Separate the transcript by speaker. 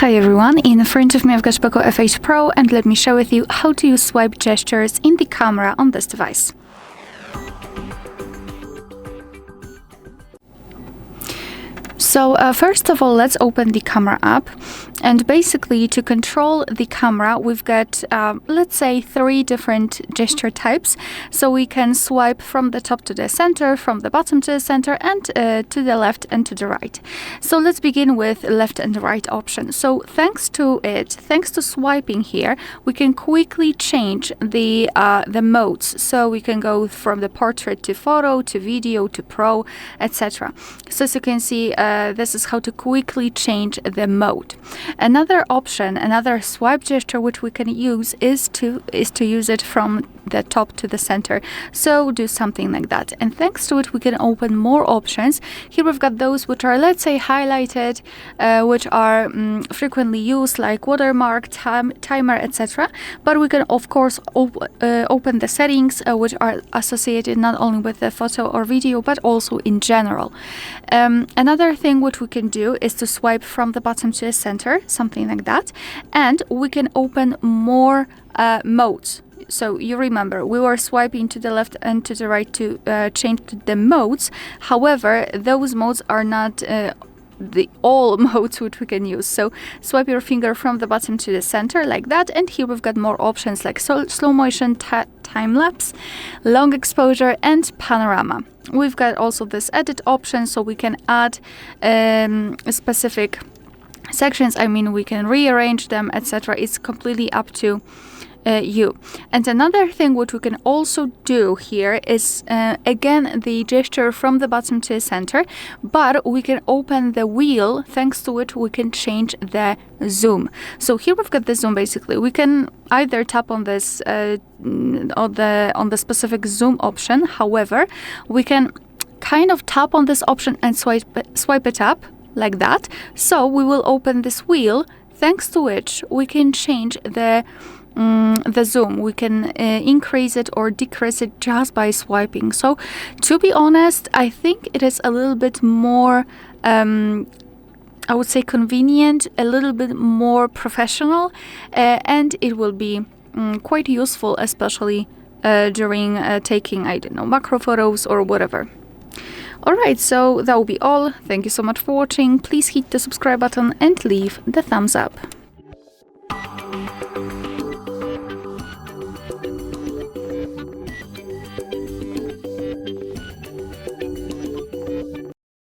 Speaker 1: Hi everyone, in front of me I've got POCO F8 Pro and let me share with you how to use swipe gestures in the camera on this device. So first of all, let's open the camera app, and basically to control the camera we've got let's say 3 different gesture types. So we can swipe from the top to the center, from the bottom to the center, and to the left and to the right. So let's begin with left and right option. So thanks to swiping here, we can quickly change the modes. So we can go from the portrait to photo to video to pro, etc. So as you can see, this is how to quickly change the mode. Another option, another swipe gesture which we can use is to use it from the top to the center. So do something like that, and thanks to it we can open more options. Here we've got those which are, let's say, highlighted, which are frequently used, like watermark, timer, etc. But we can of course open the settings which are associated not only with the photo or video but also in general. Another thing which we can do is to swipe from the bottom to the center, something like that, and we can open more modes. So you remember, we were swiping to the left and to the right to change the modes. However, those modes are not the all modes which we can use. So swipe your finger from the bottom to the center like that, and here we've got more options like slow motion, time-lapse, long exposure, and panorama. We've got also this edit option, so we can add specific sections. I mean, we can rearrange them, etc. It's completely up to you. And another thing which we can also do here is again the gesture from the bottom to the center, but we can open the wheel, thanks to which we can change the zoom. So here we've got the zoom. Basically we can either tap on this on the specific zoom option. However, we can kind of tap on this option and swipe it up like that. So we will open this wheel, thanks to which we can change the zoom. We can increase it or decrease it just by swiping. So to be honest, I think it is a little bit more I would say convenient, a little bit more professional, and it will be quite useful, especially during taking, I don't know, macro photos or whatever. Alright, so that will be all. Thank you so much for watching. Please hit the subscribe button and leave the thumbs up.